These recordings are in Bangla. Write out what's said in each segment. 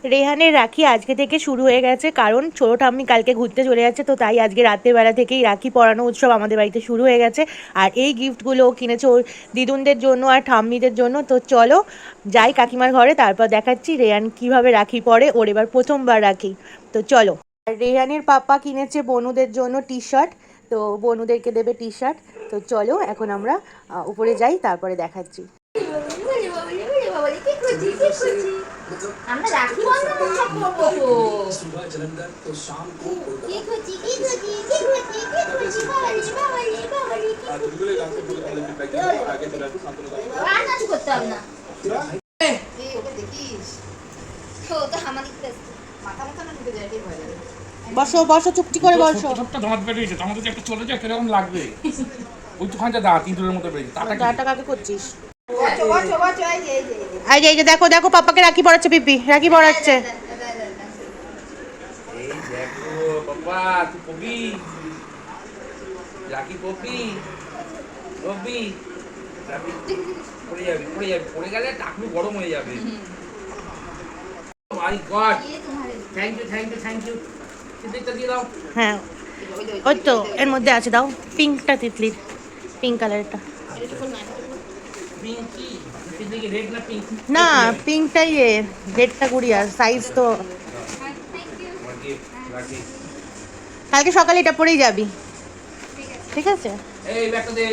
রেহানের রাখি আজকে থেকে শুরু হয়ে গেছে, কারণ ছোটো ঠাম্মি কালকে ঘুরতে চলে যাচ্ছে, তো তাই আজকে রাতের বেলা থেকেই রাখি পরানো উৎসব আমাদের বাড়িতে শুরু হয়ে গেছে। আর এই গিফটগুলো কিনেছে ওর দিদুনদের জন্য আর ঠাম্মিদের জন্য। তো চলো যাই কাকিমার ঘরে, তারপর দেখাচ্ছি রেহান কিভাবে রাখি পরে, ওর এবার প্রথমবার রাখি। তো চলো। আর রেহানের পাপা কিনেছে বনুদের জন্য টি শার্ট, তো বনুদেরকে দেবে টি শার্ট। তো চলো এখন আমরা উপরে যাই, তারপরে দেখাচ্ছি। আমরা রাখি বন্ধন উৎসব করবো তো কি খুঁজি কি খুঁজি কি খুঁজি কি খুঁজি বাবালি বাবালি বাবালি আর নাচ করতে হবে না এই ওকে দেখিস তো তো হামাদি মাথা মাথা না ঢুকে যায়, ভয় লাগে। বসো বসো, চুপটি করে বসো। ছোট্ট দাঁত বেরিয়েছে, আমাদের যে একটা চলে যায় কিরকম লাগবে। ওই তো খানটা দাঁত ইঁদুরের মতো বেরিয়েছে, দাঁড়টা কাকে করছিস? বাঁচো বাঁচো বাঁচো এই যে দেখো দেখো, পাপাকে রাখি পড়াচ্ছে, পিপি রাখি পড়াচ্ছে। এই দেখো বাবা, তুই কবি রাখি কবি কবি পড়ে যাবে পড়ে যাবে, পড়ে গেলে টাকলু গরম হয়ে যাবে। My god, thank you thank you thank you. তিতলিটা দিয়ে দাও। হ্যাঁ ওই তো এর মধ্যে আছে, দাও পিঙ্কটা, তিতলির পিঙ্ক কালারটা। পিঙ্ক কি তিতলি, রেড না পিঙ্ক? না পিঙ্কটাই, রেডটা গুড়িয়ার সাইজ তো। রাখি কালকে সকালে এটা পরেই যাবি, ঠিক আছে? এই ব্যাগটা দে।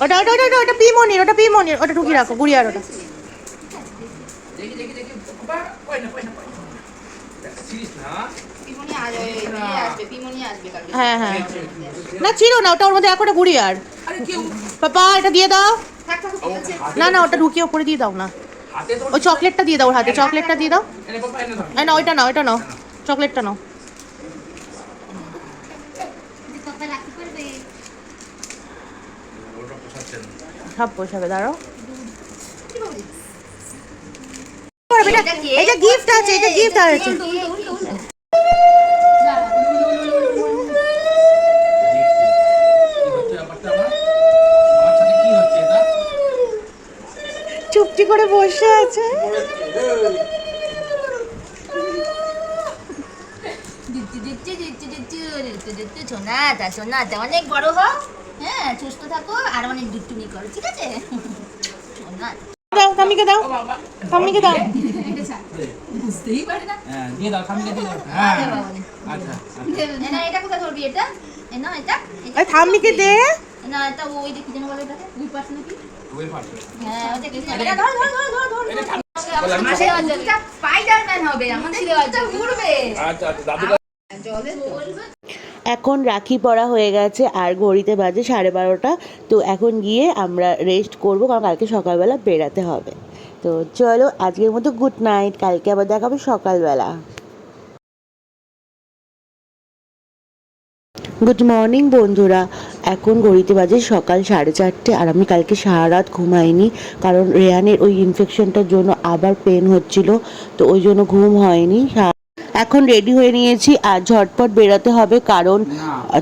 ওটা ওটা ওটা ওটা পিমনির, ওটা পিমনির, ওটা ঢুকিয়ে রাখো গুড়িয়ার ওটা। দেখি দেখি দেখি বাবা, কই না কই না কই না, দেখছিস না? পিমনি আসবে পিমনি আসবে কালকে। হ্যাঁ হ্যাঁ, না ছিল না ওটা, ওর মধ্যে একটা গুড়িয়ার। আরে কেউ পাপা এটা দিয়ে দাও। থাক থাক বলছে না না, ওটা ঢুকিয়ে ওপরে দিয়ে দাও না, হাতে তো ওই চকলেটটা দিয়ে দাও ওর হাতে, চকলেটটা দিয়ে দাও। এনে বাবা এনে দাও। না ওইটা নাও, ওইটা নাও, চকলেটটা নাও। পাপা রাখি করবে ওটা পোষাচ্ছেন। সব পোষাবে, দাঁড়াও। এটা কি? এটা গিফট আছে, এটা গিফট আছে। চুপটি করে বসে আছে। সোনাটা সোনাটা অনেক বড় হও, হ্যাঁ সুস্থ থাকো আর অনেক দুষ্টুমি করো, ঠিক আছে? সোনা দাও ঠাম্মিকে, দাও ঠাম্মিকে দাও। বুঝতেই পারে না। হ্যাঁ দিয়ে দাও, খামিকে দিয়ে দাও। হ্যাঁ আচ্ছা না এটা কোথায় ধরবি, এটা না এটা আরে ঠাম্মিকে দে। না এটা ওই দেখি যেন বলে এটাকে উই পাস নাকি? ওই পাশে হ্যাঁ ওটা কি এটা ধর ধর ধর ধর ধর মাসে দুটা স্পাইডারম্যান হবে, আমাদের দুটা উড়বে। আচ্ছা আচ্ছা দাদু জলে এখন রাখি পরা হয়ে গেছে আর ঘড়িতে বাজে 12:30। তো এখন গিয়ে আমরা রেস্ট করব, কারণ কালকে সকালবেলা বেরাতে হবে। তো চলো আজকের মতো গুড নাইট, কালকে আবার দেখাবে সকালবেলা। গুড মর্নিং বন্ধুরা, এখন ঘড়িতে বাজে সকাল 4:30 আর আমি কালকে সারা রাত ঘুমাইনি, কারণ রেহানের ওই ইনফেকশনটার জন্য আবার পেন হচ্ছিল, তো ওই জন্য ঘুম হয়নি। এখন রেডি হয়ে নিয়েছি আর ঝটপট বেরোতে হবে, কারণ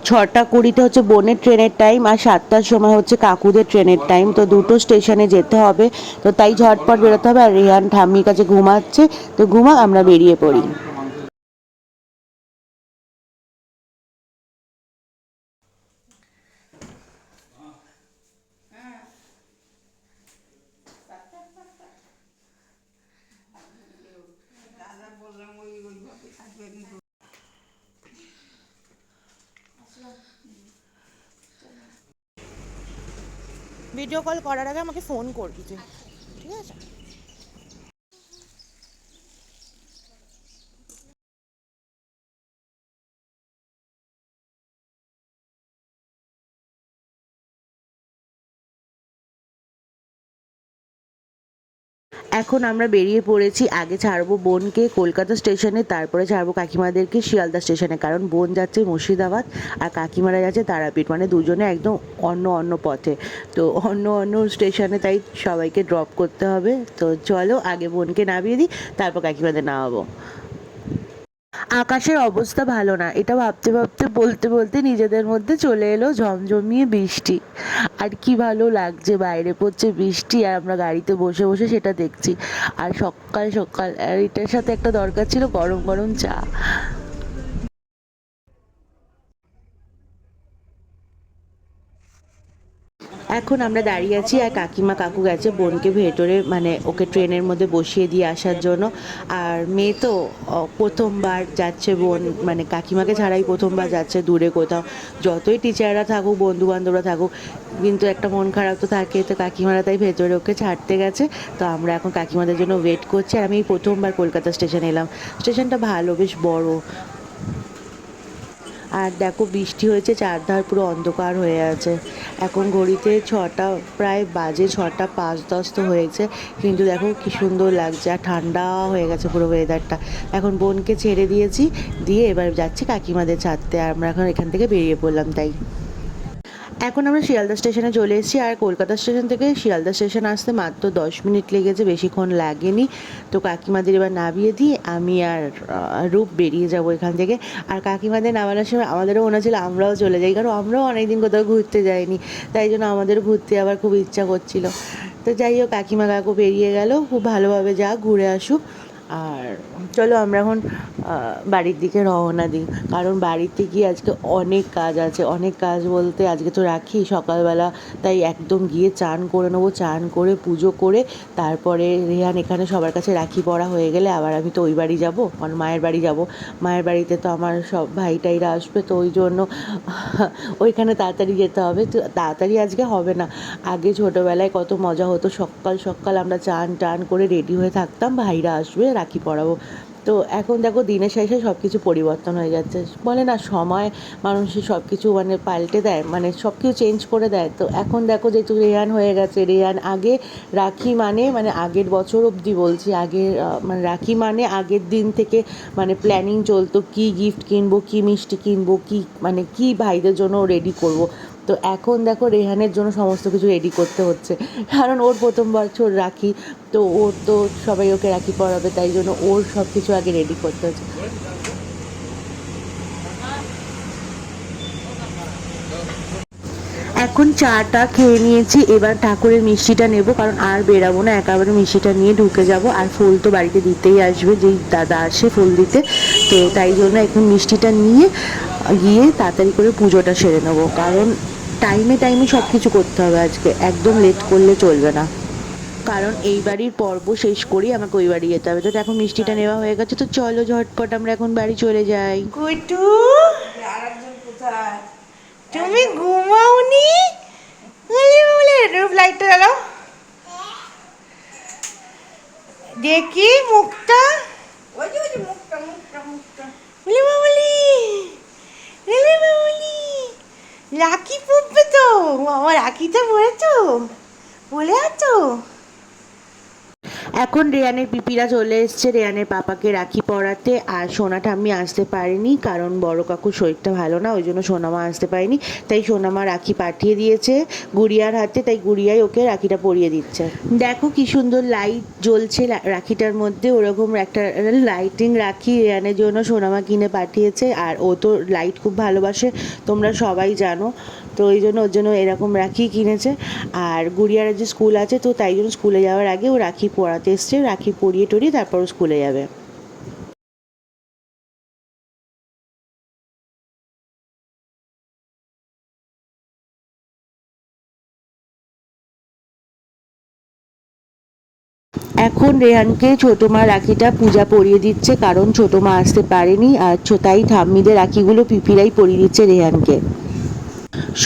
6:20 হচ্ছে বোনের ট্রেনের টাইম আর 7টার সময় হচ্ছে কাকুদের ট্রেনের টাইম, তো দুটো স্টেশনে যেতে হবে। তো তাই ঝটপট বেরোতে হবে। আর রেহান ঠাম্মির কাছে ঘুমাচ্ছে, তো ঘুমা, আমরা বেরিয়ে পড়ি। ভিডিও কল করার আগে আমাকে ফোন করবি তুই, ঠিক আছে? এখন আমরা বেরিয়ে পড়েছি। আগে ছাড়বো বোনকে কলকাতা স্টেশনে, তারপরে ছাড়বো কাকিমাদেরকে শিয়ালদা স্টেশনে, কারণ বোন যাচ্ছে মুর্শিদাবাদ আর কাকিমারা যাচ্ছে তারাপীঠ, মানে দুজনে একদম অন্য অন্য পথে, তো অন্য অন্য স্টেশনে, তাই সবাইকে ড্রপ করতে হবে। তো চলো আগে বোনকে নামিয়ে দিই, তারপর কাকিমাদের নামাবো। আকাশের অবস্থা ভালো না, এটা ভাবতে ভাবতে বলতে বলতে নিজেদের মধ্যে চলে এলো ঝমঝমিয়ে বৃষ্টি। আর কি ভালো লাগছে, বাইরে পড়ছে বৃষ্টি আর আমরা গাড়িতে বসে বসে সেটা দেখছি। আর সকাল সকাল আর এটার সাথে একটা দরকার ছিল গরম গরম চা। এখন আমরা দাঁড়িয়ে আছি আর কাকিমা কাকু গেছে বোনকে ভেতরে, মানে ওকে ট্রেনের মধ্যে বসিয়ে দিয়ে আসার জন্য। আর মেয়ে তো প্রথমবার যাচ্ছে, বোন মানে কাকিমাকে ছাড়াই প্রথমবার যাচ্ছে দূরে কোথাও। যতই টিচাররা থাকুক, বন্ধু বান্ধবরা থাকুক, কিন্তু একটা মন খারাপ তো থাকে। তো কাকিমারা তাই ভেতরে ওকে ছাড়তে গেছে। তো আমরা এখন কাকিমাদের জন্য ওয়েট করছি। আর আমি এই প্রথমবার কলকাতা স্টেশনে এলাম। স্টেশনটা ভালো, বেশ বড়। আর দেখো বৃষ্টি হয়েছে, চারধার পুরো অন্ধকার হয়ে আছে। এখন ঘড়িতে ছটা প্রায় বাজে, 6:05 তো হয়েছে। কিন্তু দেখো কি সুন্দর লাগছে, আর ঠান্ডা হয়ে গেছে পুরো ওয়েদারটা। এখন বোনকে ছেড়ে দিয়েছি, দিয়ে এবার যাচ্ছি কাকিমাদের ছাড়তে। আর আমরা এখন এখান থেকে বেরিয়ে পড়লাম তাই। এখন আমরা শিয়ালদা স্টেশনে চলে এসেছি। আর কলকাতা স্টেশন থেকে শিয়ালদা স্টেশন আসতে মাত্র 10 মিনিট লেগেছে, বেশিক্ষণ লাগেনি। তো কাকিমাদের এবার নামিয়ে দিয়ে আমি আর রূপ বেরিয়ে যাবো এখান থেকে। আর কাকিমাদের নামানোর সময় আমাদেরও মনে হচ্ছিলো আমরাও চলে যাই, কারণ আমরাও অনেকদিন কোথাও ঘুরতে যাইনি। তাই জন্য আমাদেরও ঘুরতে আবার খুব ইচ্ছা করছিল। তো যাই হোক, কাকিমা কাকু বেরিয়ে গেল, খুব ভালোভাবে যা ঘুরে আসুক। আর চলো আমরা এখন বাড়ির দিকে রওনা দিই, কারণ বাড়িতে গিয়ে আজকে অনেক কাজ আছে। অনেক কাজ বলতে আজকে তো রাখি সকালবেলা, তাই একদম গিয়ে চান করে নেবো। চান করে পুজো করে তারপরে রেহান এখানে সবার কাছে রাখি পরা হয়ে গেলে আবার আমি তো ওই বাড়ি যাবো, মানে মায়ের বাড়ি যাব। মায়ের বাড়িতে তো আমার সব ভাই টাইরা আসবে, তো ওই জন্য ওইখানে তাড়াতাড়ি যেতে হবে। তো তাড়াতাড়ি আজকে হবে না। আগে ছোটোবেলায় কত মজা হতো, সকাল সকাল আমরা চান টান করে রেডি হয়ে থাকতাম, ভাইরা আসবে রাখি পরাবো। তো এখন দেখো দিনের শেষে সব কিছু পরিবর্তন হয়ে যাচ্ছে। বলে না সময় মানুষের সব কিছু মানে পাল্টে দেয়, মানে সব কিছু চেঞ্জ করে দেয়। তো এখন দেখো যেহেতু রেহান হয়ে গেছে, রেহান আগে রাখি মানে আগের বছর অবধি বলছি, আগের মানে রাখি মানে আগের দিন থেকে মানে প্ল্যানিং চলতো, কী গিফট কিনবো, কী মিষ্টি কিনবো, কী মানে কী ভাইদের জন্য রেডি করব। তো এখন দেখো রেহানের জন্য সমস্ত কিছু রেডি করতে হচ্ছে, কারণ ওর প্রথম বছর রাখি। তো ওর তো সবাই ওকে রাখি পরাবে, তাই জন্য ওর সব কিছু আগে রেডি করতে হচ্ছে। এখন চাটা খেয়ে নিয়েছি, এবার ঠাকুরের মিষ্টিটা নেব, কারণ আর বেরাবো না, একেবারে মিষ্টিটা নিয়ে ঢুকে যাব। আর ফুল তো বাড়িতে দিতেই আসবে, যেই দাদা আসে ফুল দিতে। তো তাই জন্য এখন মিষ্টিটা নিয়ে গিয়ে তাড়াতাড়ি করে পুজোটা সেরে নেবো, কারণ টাইমে টাইমে সব কিছু করতে হবে আজকে, একদম লেট করলে চলবে না। কারণ এই বাড়ির পর্ব শেষ করেই আমাকে ওই বাড়ি যেতে হবে। তো এখন মিষ্টিটা নেওয়া হয়ে গেছে, তো চলো ঝটপট আমরা এখন বাড়ি চলে যাই। কুটু, তুমি ঘুমাওনি? রূপ লাইটটা জ্বালাও, দেখি মুখটা। রাখি পড়বে তো, আমার রাখিটা পড়েছো, বলে আছো। এখন রেয়ানের পিপিরা চলে এসছে রেয়ানের পাপাকে রাখি পরাতে। আর সোনা ঠাম্মি আসতে পারেনি, কারণ বড় কাকুর শরীরটা ভালো না, ওই জন্য সোনামা আসতে পারেনি। তাই সোনামা রাখি পাঠিয়ে দিয়েছে গুড়িয়ার হাতে, তাই গুড়িয়াই ওকে রাখিটা পরিয়ে দিচ্ছে। দেখো কি সুন্দর লাইট জ্বলছে রাখিটার মধ্যে, ওরকম একটা লাইটিং রাখি রেয়ানের জন্য সোনামা কিনে পাঠিয়েছে। আর ও তো লাইট খুব ভালোবাসে, তোমরা সবাই জানো। তো ওই জন্য ওর জন্য এরকম রাখি কিনেছে। আর গুড়িয়ার যে স্কুল আছে, তো তাই জন্য স্কুলে যাওয়ার আগে ও রাখি পরাতে এসছে, রাখি পরিয়ে টরিয়ে তারপর ও স্কুলে যাবে। এখন রেহানকে ছোটো মা রাখিটা পূজা পরিয়ে দিচ্ছে, কারণ ছোটো মা আসতে পারেনি। আর তাই ঠাম্মিদের রাখিগুলো পিপিরাই পরিয়ে দিচ্ছে রেহানকে।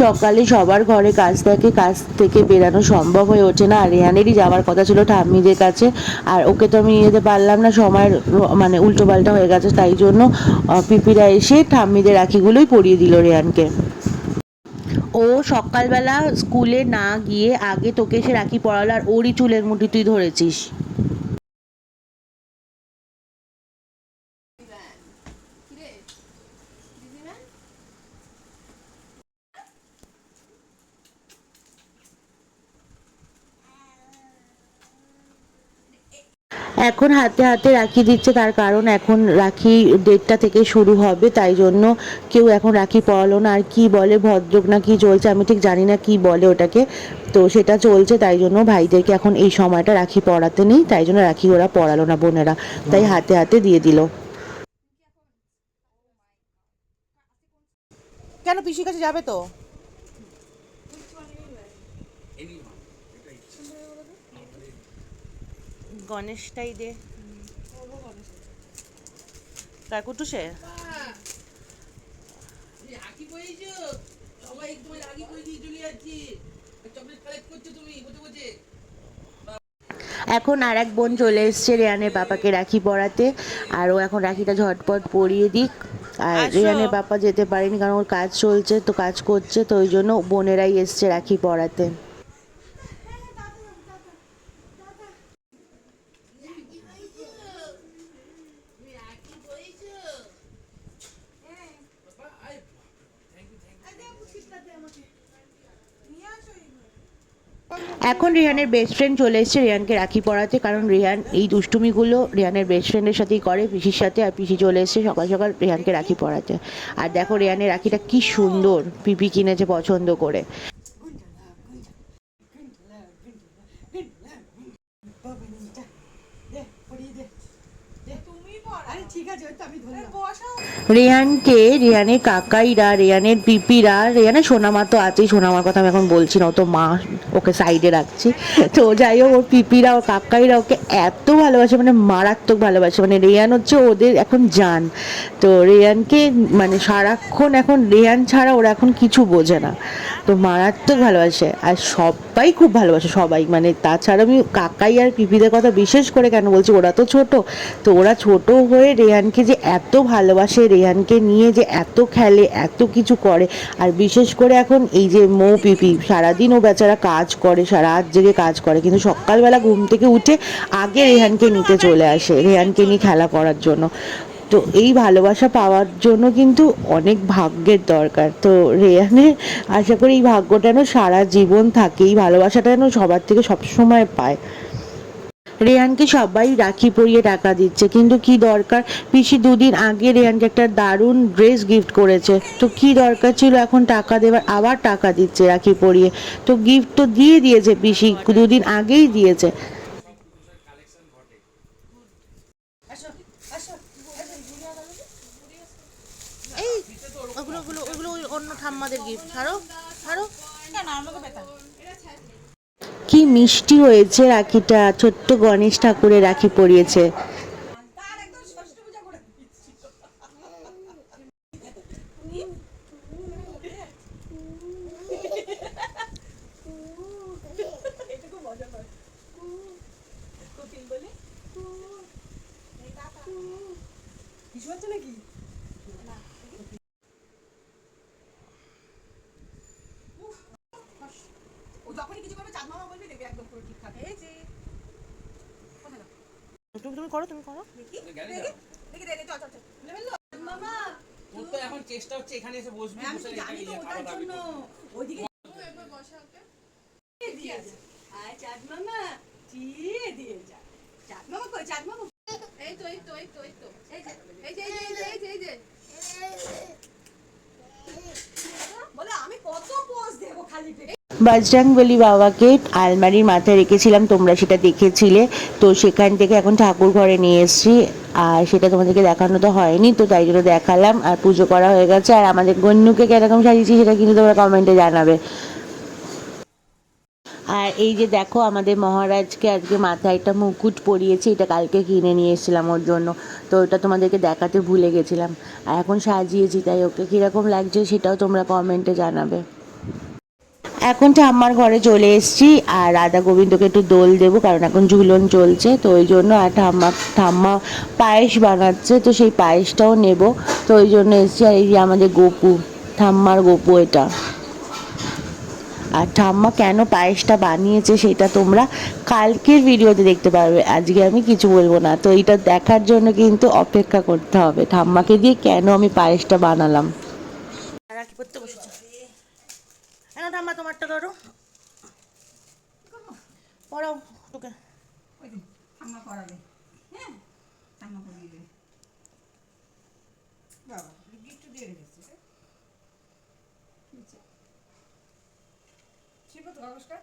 সকালে সবার ঘরে কাজ থাকে, কাজ থেকে বেরানো সম্ভব হয়ে ওঠে না। আর রেহানেরই যাওয়ার কথা ছিল ঠাম্মিদের কাছে, আর ওকে তো আমি নিয়ে যেতে পারলাম না, সময়ের মানে উল্টো পাল্টা হয়ে গেছে। তাই জন্য পিপিরা এসে ঠাম্মিদের রাখিগুলোই পরিয়ে দিল রেহানকে। ও সকালবেলা স্কুলে না গিয়ে আগে তোকে এসে রাখি পরালো, আর ওরই চুলের মুঠি তুই ধরেছিস। এখন হাতে হাতে রাখি দিচ্ছে, তার কারণ এখন রাখি 1:30 থেকে শুরু হবে, তাই জন্য কেউ এখন রাখি পরালো না। আর কি বলে ভদ্রক না কি চলছে, আমি ঠিক জানি না কি বলে ওটাকে, তো সেটা চলছে, তাই জন্য ভাইদেরকে এখন এই সময়টা রাখি পরাতে নেই, তাই জন্য রাখি ওরা পরালো না বোনেরা, তাই হাতে হাতে দিয়ে দিল। কেন পিসির কাছে যাবে তো? গণেশটাই দে কাকুটুসে। এখন আর এক বোন চলে এসছে রেয়ানের পাপাকে রাখি পরাতে, আর ও এখন রাখিটা ঝটপট পরিয়ে দিক। আর রেয়ানের পাপা যেতে পারেনি কারণ ওর কাজ চলছে, তো কাজ করছে, তো ওই জন্য বোনেরাই এসছে রাখি পরাতে। এখন রেহানের বেস্ট ফ্রেন্ড চলে এসেছে রেহানকে রাখি পরাতে, কারণ রেহান এই দুষ্টুমিগুলো রেহানের বেস্ট ফ্রেন্ডের সাথেই করে, পিসির সাথে। আর পিসি চলে এসেছে সকাল সকাল রেহানকে রাখি পরাতে। আর দেখো রেহানের রাখিটা কি সুন্দর, পিপি কিনেছে পছন্দ করে। রেহানকে রেহানের কাকাইরা, রেহানের পিপিরা, রেহানের সোনামা তো আছেই, সোনামার কথা আমি এখন বলছি না, ও তো মা, ওকে সাইডে রাখছি। তো যাই হোক, ওর পিপিরা, ওর কাকাইরা ওকে এত ভালোবাসে, মানে মারাত্মক ভালোবাসে, মানে রেহান হচ্ছে ওদের এখন জান। তো রেহানকে মানে সারাক্ষণ এখন রেহান ছাড়া ওরা এখন কিছু বোঝে না, তো মারাত্মক ভালোবাসে। আর সবাই খুব ভালোবাসে, সবাই, মানে তাছাড়া আমি কাকাই আর পিপিদের কথা বিশেষ করে কেন বলছি, ওরা তো ছোট, তো ওরা ছোট হয়ে রেহানকে যে এত ভালোবাসে, রেহানকে নিয়ে যে এত খেলে, এত কিছু করে। আর বিশেষ করে এখন এই যে মৌ পিপি, সারাদিন ও বেচারা কাজ করে, রাত জেগে কাজ করে, কিন্তু সকালবেলা ঘুম থেকে উঠে আগে রেহানকে নিতে চলে আসে, রেহানকে নিয়ে খেলা করার জন্য। তো এই ভালোবাসা পাওয়ার জন্য কিন্তু অনেক ভাগ্যের দরকার। তো রেহানের আশা করি এই ভাগ্যটা যেন সারা জীবন থাকে, এই ভালোবাসাটা যেন সবার থেকে সবসময় পায়। রেহানকে সবাই রাখি পরিয়ে টাকা দিচ্ছে, কিন্তু কি দরকার? পিসি 2 দিন আগে রেহানকে একটা দারুণ ড্রেস গিফট করেছে, তো কি দরকার ছিল এখন টাকা দেওয়ার? আবার টাকা দিচ্ছে রাখি পরিয়ে। তো গিফট তো দিয়ে দিয়েছে পিসি, 2 দিন আগেই দিয়েছে। এই ওগুলো ওগুলো ওগুলো ওই অন্য ঠাম্মাদের গিফট, ছাড়ো ছাড়ো। কেন আমাকে বেতা? কি মিষ্টি হয়েছে রাখিটা, ছোট্ট গণেশ ঠাকুরের রাখি পরিয়েছে। তুমি করো, তুমি করো। তোর তো এখন চেষ্টা হচ্ছে এখানে এসে বসবি, বসে এটাকে নিয়ে খাওয়া দাওয়া করবি। ওইদিকে বসা ওকে দিয়ে যা। আয় চাঁদ মামা, চিয়ে দিয়ে যা। চাঁদ মামা কই? চাঁদ মামা এই তো এই তো এই তো এই তো এই যে এই যে এই যে এই যে বলে আমি কত পোজ দেব খালি পেটে। বজরংবলী বাবাকে আলমারির মাথায় রেখেছিলাম, তোমরা সেটা দেখেছিলে। তো সেখান থেকে এখন ঠাকুর ঘরে নিয়ে এসেছি, আর সেটা তোমাদেরকে দেখানো তো হয়নি, তো তাই জন্য দেখালাম। আর পুজো করা হয়ে গেছে, আর আমাদের গন্যুকে কিরকম সাজিয়েছি সেটা কিন্তু তোমরা কমেন্টে জানাবে। আর এই যে দেখো, আমাদের মহারাজকে আজকে মাথায় একটা মুকুট পরিয়েছি, এটা কালকে কিনে নিয়ে এসেছিলাম ওর জন্য, তো ওটা তোমাদেরকে দেখাতে ভুলে গেছিলাম। আর এখন সাজিয়েছি, তাই ওকে কীরকম লাগছে সেটাও তোমরা কমেন্টে জানাবে। এখন ঠাম্মার ঘরে চলে এসেছি, আর রাধা গোবিন্দকে একটু দোল দেবো, কারণ এখন ঝুলন চলছে, তো ওই জন্য। আর ঠাম্মা পায়েস বানাচ্ছে, তো সেই পায়েসটাও নেব, তো ওই জন্য এসেছি। আর এই যে আমাদের গপু, ঠাম্মার গপু এটা। আর ঠাম্মা কেন পায়েসটা বানিয়েছে সেটা তোমরা কালকের ভিডিওতে দেখতে পারবে, আজকে আমি কিছু বলবো না। তো এটা দেখার জন্য কিন্তু অপেক্ষা করতে হবে, ঠাম্মাকে দিয়ে কেন আমি পায়েসটা বানালাম। রাখি পড়তে বসেছে। এনো ঠাম্মা তোমারটা করো, পড়াও তোকে। ঠাম্মা পড়াবে। ঠাম্মা পরিয়ে দে। বাবা গিফট দিয়ে রেখেছিস ছিপো তো কাগজটা?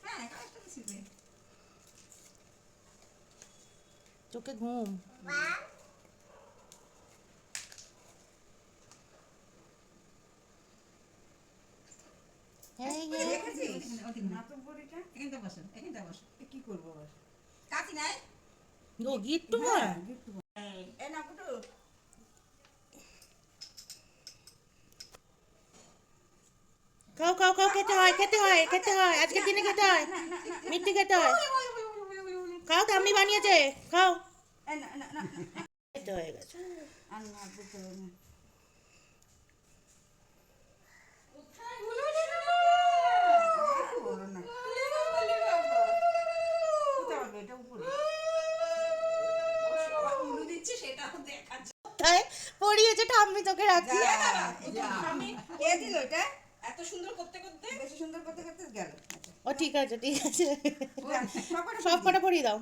হ্যাঁ কাগজটা তো ছিপে। চোখে ঘুম। হ্যাঁ হ্যাঁ দেখেছিস নাটক বড়িটা এখানটা বসো এখানটা বসো কি করবো আবার কাছি নাই ও গিফট তোমার এই না কুটু খাও খাও খাও, খেতে হয় খেতে হয় খেতে হয়, আজকের দিনে খেতে হয়, মিষ্টি খেতে হয়। খাও, ঠাম্মি বানিয়েছে, খাও। এই না না না খেতে হয়ে গেছে। আর না দিতে হবে না বলো না কোথায় হবে এটা উপরে উলু দিচ্ছে সেটাও দেখাচ্ছে তাই পড়িয়েছে ঠাম্মি, তোকে রাখি। কে দিল এটা এত সুন্দর করতে করতে বেশি সুন্দর করতে করতে গেল ও ঠিক আছে ঠিক আছে, সব সব কটা পরিয়ে দাও।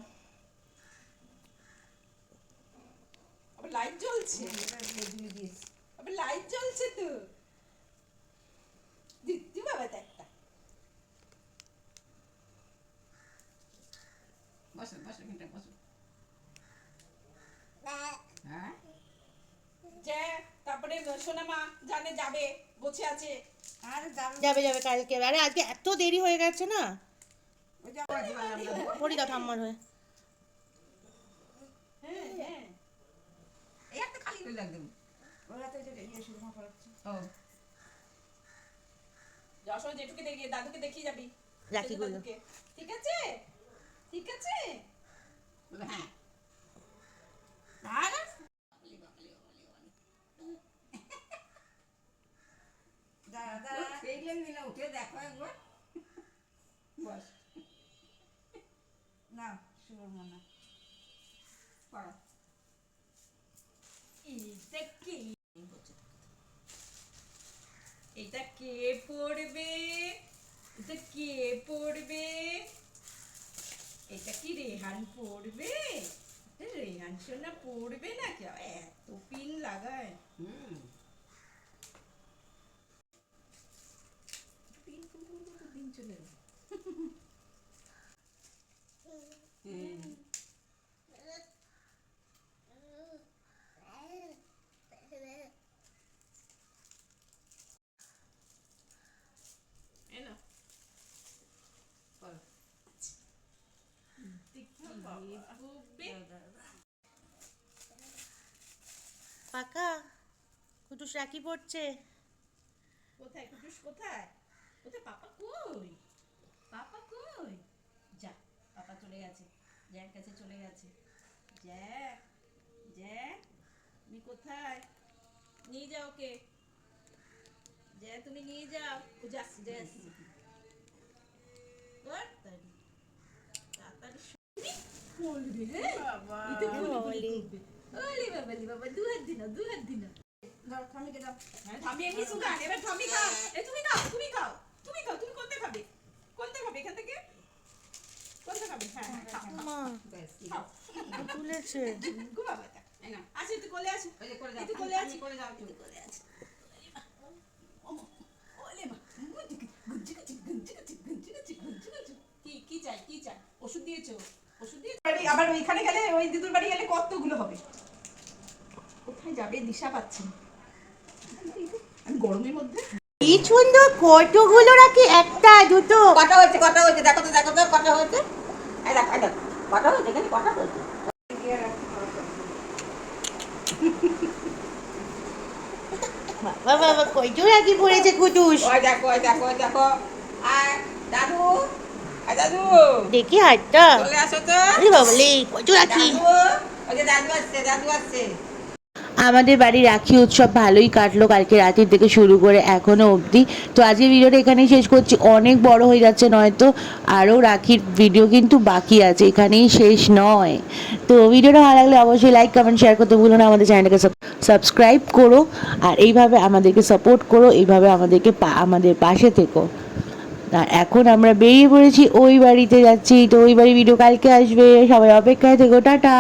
আবার লাইট জ্বলছে, আবার লাইট জ্বলছে তো দিদি বাবা একটা বসো বসো এখানটা বসো হ্যাঁ যে তারপরে সোনা মা জানে যাবে বসে আছে। আর দারুণ যাবে যাবে কালকে। আরে আজকে এত দেরি হয়ে গেছে না, ওই যে আবার পরি দাও ঠাম্মার হয়ে। হ্যাঁ হ্যাঁ এই একটা খালি হয়ে লাগবে ওরা তো এটা ইয়ে শুরু করাচ্ছে ও যাওয়ার সময় জেঠুকে দেখিয়ে দাদুকে দেখিয়ে যাবি, রাখি গুলো। দাদুকে। ঠিক আছে ঠিক আছে বলে হ্যাঁ আর দাঁড়া দাঁড়া এইগুলো মিলে উঠে দেখো একবার বস না শুভ মনে পড়া এইটা কে, এটা কে পড়বে, এটা কে পড়বে, এটা কি রেহান পড়বে, এটা রেহান সোনা পড়বে না কি এত পিন লাগায় পিন তো দিন চলে গেল। পাকা কুটুস রাখি পড়ছে। কোথায় কুটুস, কোথায় কোথায়, পাপা কই, পাপা কই, যা পাপা চলে গেছে, জ্যার কাছে চলে গেছে। জ্যাক জ্যাক তুমি কোথায়, নিয়ে যাও ওকে, জ্যা তুমি নিয়ে যাও, ও যাচ্ছে যাচ্ছে তাড়াতাড়ি তাড়াতাড়ি বলবি হ্যাঁ বাবা এটা বলি ওলে বাবা লি বাবা দু হাত দিনা দু হাত দিনা দাও থামিকে দাও হ্যাঁ থামি এমনি সুগান এবার থামি খাও, এ তুমি খাও তুমি খাও তুমি খাও, তুমি কোনটা খাবে, কোনটা খাবে এখান থেকে, কোনটা খাবে, হ্যাঁ হ্যাঁ খাও মা ব্যাস খাও তুলেছে। গো বাবা তা এই না আসে তুই কোলে আসে, ওই যে করে দাও তুই কোলে আমি আসে করে দাও তুমি কোলে আসে ওলে মা গুঞ্জি গুঞ্জি গুঞ্জি গুঞ্জি গুঞ্জি গুঞ্জি গুঞ্জি গুঞ্জি কি কি চাই কি চাই, ওষুধ দিয়েছো, ওষুধ দিয়ে আবার ওইখানে গেলে ওই দিদুর বাড়ি গেলে কতগুলো হবে, কোথায় যাবে দিশা পাচ্ছি না। আমি গরমের মধ্যে কি সুন্দর কতগুলো রাখি, একটা দুটো। কটা হয়েছে দেখো তো কটা হয়েছে এই দেখো কটা হয়েছে এখানে কটা হয়েছে বাবা বাবা কয়টো রাখি পড়েছে কুটুস, ওই দেখো আর দাদু দাদু দেখি হাতটা। চলে আসো তো আরে বাবা লে কয়টো রাখি। দাদু ওই যে দাদু আসছে আমাদের বাড়ির রাখি উৎসব ভালোই কাটলো কালকে রাতের থেকে শুরু করে এখনও অবধি। তো আজকের ভিডিওটা এখানেই শেষ করছি, অনেক বড় হয়ে যাচ্ছে নয়তো, আরও রাখির ভিডিও কিন্তু বাকি আছে, এখানেই শেষ নয়। তো ভিডিওটা ভালো লাগলে অবশ্যই লাইক কমেন্ট শেয়ার করতে ভুলো না, আমাদের চ্যানেলটাকে সাবস্ক্রাইব করো আর এইভাবে আমাদেরকে সাপোর্ট করো, এইভাবে আমাদের পাশে থেকো। আর এখন আমরা বেরিয়ে পড়েছি, ওই বাড়িতে যাচ্ছি। তো ওই বাড়ির ভিডিও কালকে আসবে, সবাই অপেক্ষায় থেকো, টাটা।